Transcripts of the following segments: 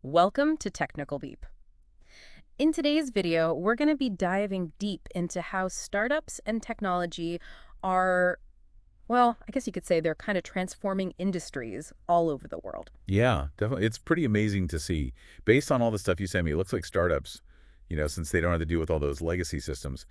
Welcome to TechnicalBeep. In today's video, we're going to be diving deep into how startups and technology are, well, I guess you could say they're kind of transforming industries all over the world. Yeah, definitely. It's pretty amazing to see. Based on all the stuff you sent me, it looks like startups, since they don't have to deal with all those legacy systems,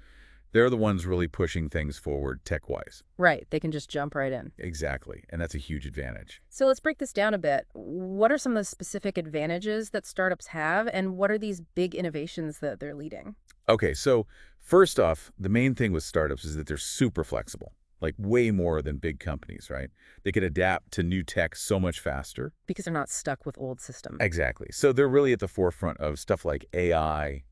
they're the ones really pushing things forward tech-wise. Right, they can just jump right in. Exactly. And that's a huge advantage. So let's break this down a bit. What are some of the specific advantages that startups have, and what are these big innovations that they're leading? Okay, so first off, the main thing with startups is that they're super flexible, like way more than big companies, right? They can adapt to new tech so much faster. Because they're not stuck with old systems. Exactly. So they're really at the forefront of stuff like AI,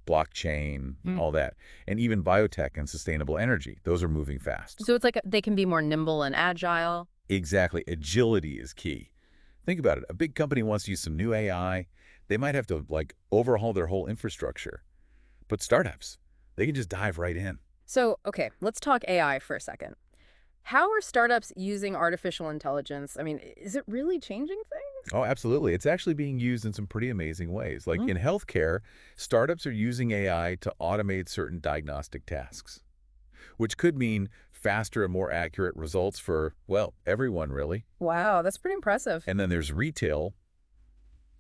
blockchain, all that, and even biotech and sustainable energy. Those are moving fast. So it's like they can be more nimble and agile. Exactly. Agility is key. Think about it. A big company wants to use some new AI. They might have to overhaul their whole infrastructure. But startups, they can just dive right in. So, okay, let's talk AI for a second. How are startups using artificial intelligence? I mean, is it really changing things? Oh, absolutely. It's actually being used in some pretty amazing ways. Like in healthcare, startups are using AI to automate certain diagnostic tasks, which could mean faster and more accurate results for, well, everyone really. Wow, that's pretty impressive. And then there's retail.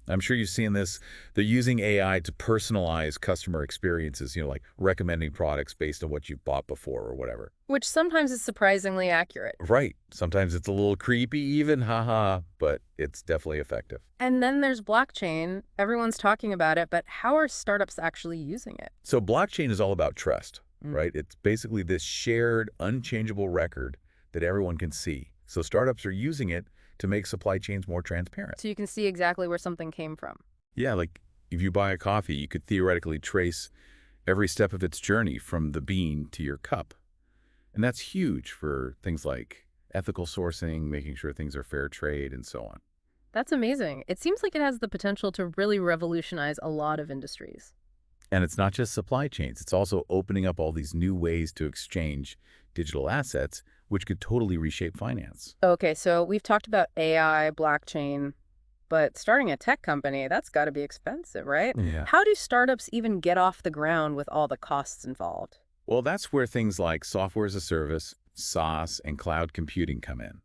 I'm sure you've seen this. They're using AI to personalize customer experiences, like recommending products based on what you've bought before or whatever. Which sometimes is surprisingly accurate. Right. Sometimes it's a little creepy even, haha, but it's definitely effective. And then there's blockchain. Everyone's talking about it, but how are startups actually using it? So blockchain is all about trust, right? It's basically this shared, unchangeable record that everyone can see. So startups are using it to make supply chains more transparent. So you can see exactly where something came from. Yeah, like if you buy a coffee, you could theoretically trace every step of its journey from the bean to your cup. And that's huge for things like ethical sourcing, making sure things are fair trade, and so on. That's amazing. It seems like it has the potential to really revolutionize a lot of industries. And it's not just supply chains. It's also opening up all these new ways to exchange digital assets, which could totally reshape finance. Okay, so we've talked about AI, blockchain, but starting a tech company, that's got to be expensive, right? Yeah. How do startups even get off the ground with all the costs involved? Well, that's where things like software as a service, SaaS, and cloud computing come in.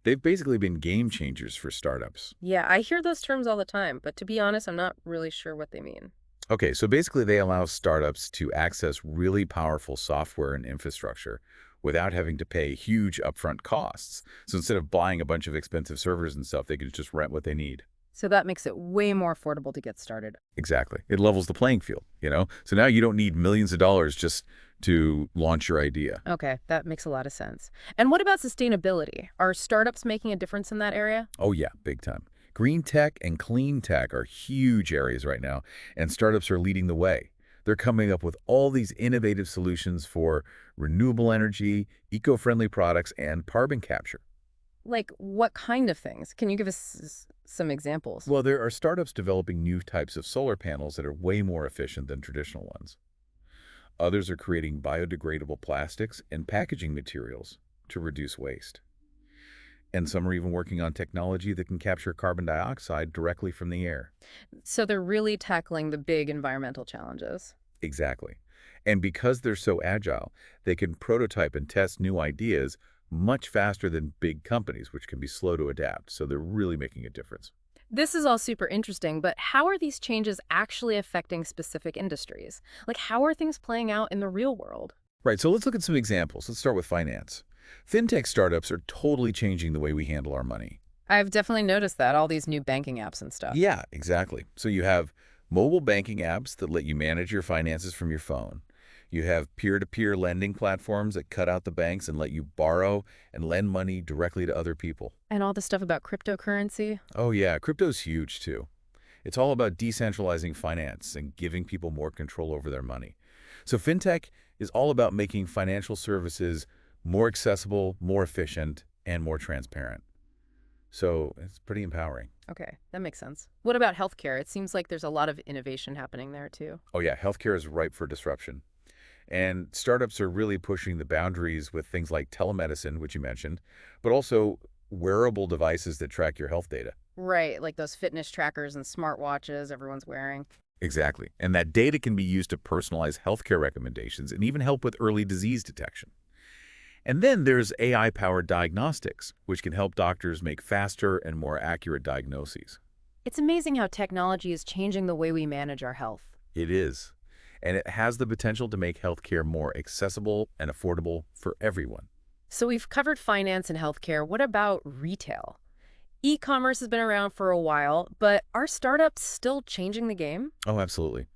They've basically been game changers for startups. Yeah, I hear those terms all the time, but to be honest, I'm not really sure what they mean. Okay, so basically they allow startups to access really powerful software and infrastructure without having to pay huge upfront costs. So instead of buying a bunch of expensive servers and stuff, they can just rent what they need. So that makes it way more affordable to get started. Exactly. It levels the playing field. So now you don't need millions of dollars just to launch your idea. Okay, that makes a lot of sense. And what about sustainability? Are startups making a difference in that area? Oh yeah, big time. Green tech and clean tech are huge areas right now, and startups are leading the way. They're coming up with all these innovative solutions for renewable energy, eco-friendly products, and carbon capture. Like, what kind of things? Can you give us some examples? Well, there are startups developing new types of solar panels that are way more efficient than traditional ones. Others are creating biodegradable plastics and packaging materials to reduce waste. And some are even working on technology that can capture carbon dioxide directly from the air. So they're really tackling the big environmental challenges. Exactly. And because they're so agile, they can prototype and test new ideas much faster than big companies, which can be slow to adapt. So they're really making a difference. This is all super interesting, but how are these changes actually affecting specific industries? Like, how are things playing out in the real world? Right, so let's look at some examples. Let's start with finance. FinTech startups are totally changing the way we handle our money. I've definitely noticed that, all these new banking apps and stuff. Yeah, exactly. So you have mobile banking apps that let you manage your finances from your phone. You have peer-to-peer lending platforms that cut out the banks and let you borrow and lend money directly to other people. And all the stuff about cryptocurrency. Oh yeah, crypto's huge too. It's all about decentralizing finance and giving people more control over their money. So FinTech is all about making financial services more accessible, more efficient, and more transparent. So it's pretty empowering. Okay, that makes sense. What about healthcare? It seems like there's a lot of innovation happening there too. Oh yeah, healthcare is ripe for disruption. And startups are really pushing the boundaries with things like telemedicine, which you mentioned, but also wearable devices that track your health data. Right, like those fitness trackers and smartwatches everyone's wearing. Exactly. And that data can be used to personalize healthcare recommendations and even help with early disease detection. And then there's AI-powered diagnostics, which can help doctors make faster and more accurate diagnoses. It's amazing how technology is changing the way we manage our health. It is. And it has the potential to make healthcare more accessible and affordable for everyone. So we've covered finance and healthcare. What about retail? E-commerce has been around for a while, but are startups still changing the game? Oh, absolutely.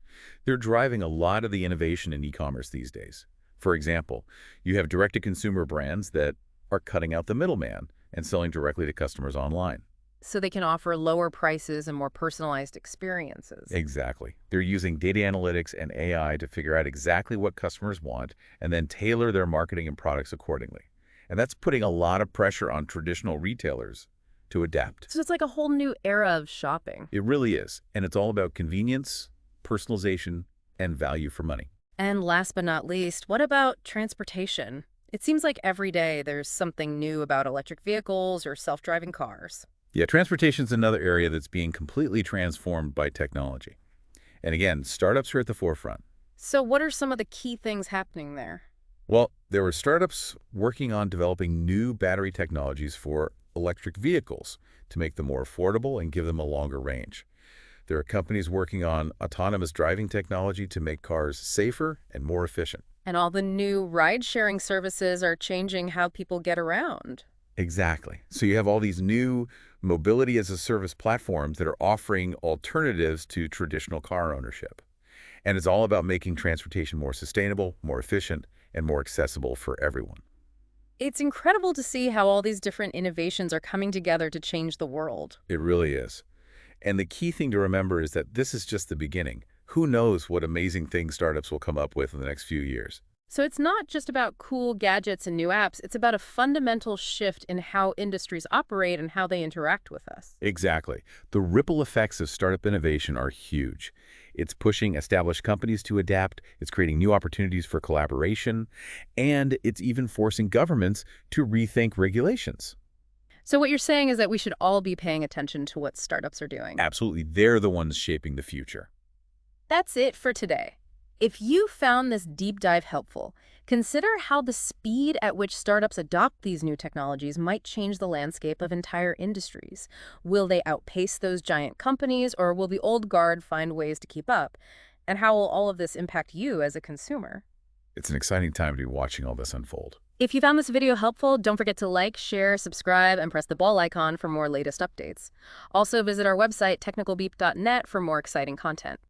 They're driving a lot of the innovation in e-commerce these days. For example, you have direct-to-consumer brands that are cutting out the middleman and selling directly to customers online. So they can offer lower prices and more personalized experiences. Exactly. They're using data analytics and AI to figure out exactly what customers want and then tailor their marketing and products accordingly. And that's putting a lot of pressure on traditional retailers to adapt. So it's like a whole new era of shopping. It really is. And it's all about convenience, personalization, and value for money. And last but not least, what about transportation? It seems like every day there's something new about electric vehicles or self-driving cars. Yeah, transportation is another area that's being completely transformed by technology. And again, startups are at the forefront. So what are some of the key things happening there? Well, there were startups working on developing new battery technologies for electric vehicles to make them more affordable and give them a longer range. There are companies working on autonomous driving technology to make cars safer and more efficient. And all the new ride-sharing services are changing how people get around. Exactly. So you have all these new mobility as a service platforms that are offering alternatives to traditional car ownership. And it's all about making transportation more sustainable, more efficient, and more accessible for everyone. It's incredible to see how all these different innovations are coming together to change the world. It really is. And the key thing to remember is that this is just the beginning. Who knows what amazing things startups will come up with in the next few years? So it's not just about cool gadgets and new apps, it's about a fundamental shift in how industries operate and how they interact with us. Exactly. The ripple effects of startup innovation are huge. It's pushing established companies to adapt, it's creating new opportunities for collaboration, and it's even forcing governments to rethink regulations. So what you're saying is that we should all be paying attention to what startups are doing. Absolutely, they're the ones shaping the future. That's it for today. If you found this deep dive helpful, consider how the speed at which startups adopt these new technologies might change the landscape of entire industries. Will they outpace those giant companies, or will the old guard find ways to keep up? And how will all of this impact you as a consumer? It's an exciting time to be watching all this unfold. If you found this video helpful, don't forget to like, share, subscribe, and press the bell icon for more latest updates. Also, visit our website, technicalbeep.net, for more exciting content.